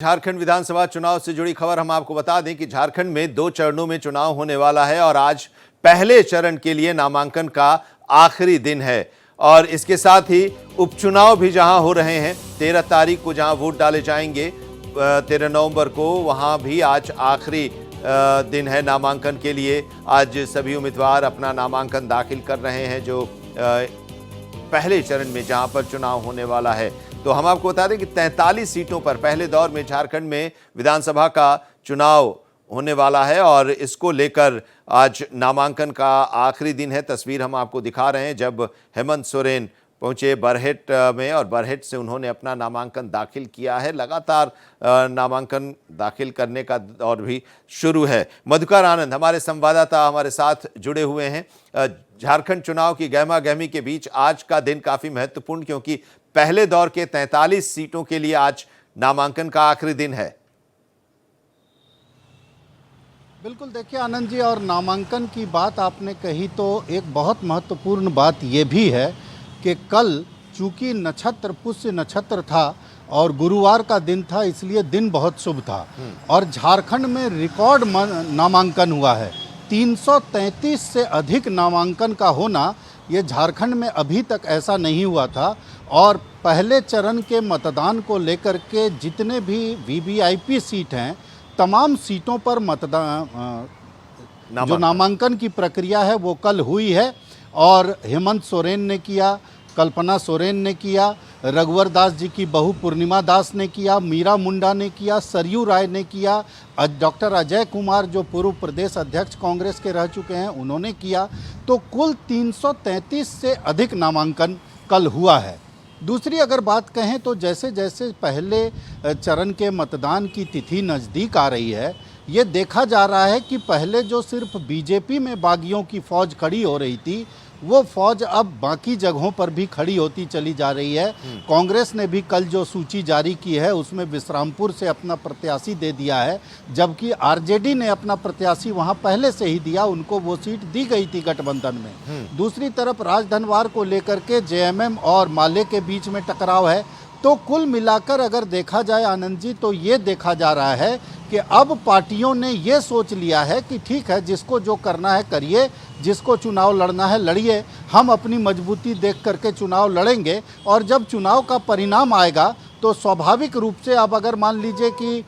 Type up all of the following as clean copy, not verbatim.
झारखंड विधानसभा चुनाव से जुड़ी खबर हम आपको बता दें कि झारखंड में 2 चरणों में चुनाव होने वाला है और आज पहले चरण के लिए नामांकन का आखिरी दिन है। और इसके साथ ही उपचुनाव भी जहां हो रहे हैं, 13 तारीख को जहां वोट डाले जाएंगे, 13 नवंबर को, वहां भी आज आखिरी दिन है नामांकन के लिए। आज सभी उम्मीदवार अपना नामांकन दाखिल कर रहे हैं जो पहले चरण में जहां पर चुनाव होने वाला है। तो हम आपको बता दें कि 43 सीटों पर पहले दौर में झारखंड में विधानसभा का चुनाव होने वाला है और इसको लेकर आज नामांकन का आखिरी दिन है। तस्वीर हम आपको दिखा रहे हैं जब हेमंत सोरेन पहुंचे बरहेट में और बरहेट से उन्होंने अपना नामांकन दाखिल किया है। लगातार नामांकन दाखिल करने का दौर भी शुरू है। मधुकर आनंद हमारे संवाददाता हमारे साथ जुड़े हुए हैं। झारखंड चुनाव की गहमा गहमी के बीच आज का दिन काफी महत्वपूर्ण, क्योंकि पहले दौर के 43 सीटों के लिए आज नामांकन का आखिरी दिन है। बिल्कुल, देखिए आनंद जी, और नामांकन की बात आपने कही तो एक बहुत महत्वपूर्ण बात ये भी है कि कल चूंकि नक्षत्र पुष्य नक्षत्र था और गुरुवार का दिन था, इसलिए दिन बहुत शुभ था और झारखंड में रिकॉर्ड नामांकन हुआ है। 333 से अधिक नामांकन का होना, ये झारखंड में अभी तक ऐसा नहीं हुआ था। और पहले चरण के मतदान को लेकर के जितने भी वीवीआईपी सीट हैं, तमाम सीटों पर जो नामांकन की प्रक्रिया है वो कल हुई है। और हेमंत सोरेन ने किया, कल्पना सोरेन ने किया, रघुवर दास जी की बहू पूर्णिमा दास ने किया, मीरा मुंडा ने किया, सरयू राय ने किया, डॉक्टर अजय कुमार जो पूर्व प्रदेश अध्यक्ष कांग्रेस के रह चुके हैं उन्होंने किया। तो कुल 333 से अधिक नामांकन कल हुआ है। दूसरी अगर बात कहें तो जैसे जैसे पहले चरण के मतदान की तिथि नज़दीक आ रही है, ये देखा जा रहा है कि पहले जो सिर्फ बीजेपी में बागियों की फौज खड़ी हो रही थी, वो फौज अब बाकी जगहों पर भी खड़ी होती चली जा रही है। कांग्रेस ने भी कल जो सूची जारी की है उसमें विश्रामपुर से अपना प्रत्याशी दे दिया है, जबकि आरजेडी ने अपना प्रत्याशी वहां पहले से ही दिया, उनको वो सीट दी गई थी गठबंधन में। दूसरी तरफ राजधनवार को लेकर के जेएमएम और माले के बीच में टकराव है। तो कुल मिलाकर अगर देखा जाए आनंद जी, तो ये देखा जा रहा है कि अब पार्टियों ने ये सोच लिया है कि ठीक है, जिसको जो करना है करिए, जिसको चुनाव लड़ना है लड़िए, हम अपनी मजबूती देख करके चुनाव लड़ेंगे। और जब चुनाव का परिणाम आएगा तो स्वाभाविक रूप से, अब अगर मान लीजिए कि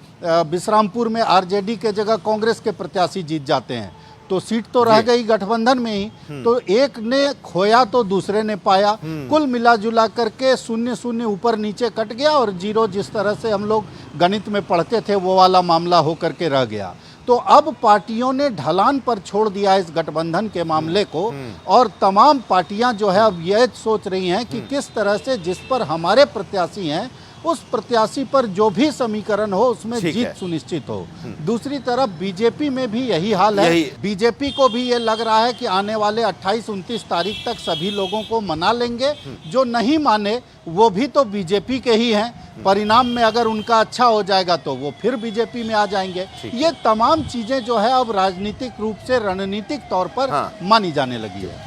विश्रामपुर में आरजेडी के जगह कांग्रेस के प्रत्याशी जीत जाते हैं तो सीट तो रह गई गठबंधन में ही, तो एक ने खोया तो दूसरे ने पाया। कुल मिला जुला करके 0-0 ऊपर नीचे कट गया और 0 जिस तरह से हम लोग गणित में पढ़ते थे वो वाला मामला होकर के रह गया। तो अब पार्टियों ने ढलान पर छोड़ दिया इस गठबंधन के मामले को और तमाम पार्टियां जो है अब ये सोच रही हैं कि किस तरह से जिस पर हमारे प्रत्याशी हैं उस प्रत्याशी पर जो भी समीकरण हो उसमें जीत सुनिश्चित हो। दूसरी तरफ बीजेपी में भी यही हाल है। बीजेपी को भी ये लग रहा है कि आने वाले 28-29 तारीख तक सभी लोगों को मना लेंगे। जो नहीं माने वो भी तो बीजेपी के ही हैं। परिणाम में अगर उनका अच्छा हो जाएगा तो वो फिर बीजेपी में आ जाएंगे। ये तमाम चीजें जो है अब राजनीतिक रूप से रणनीतिक तौर पर मानी जाने लगी है।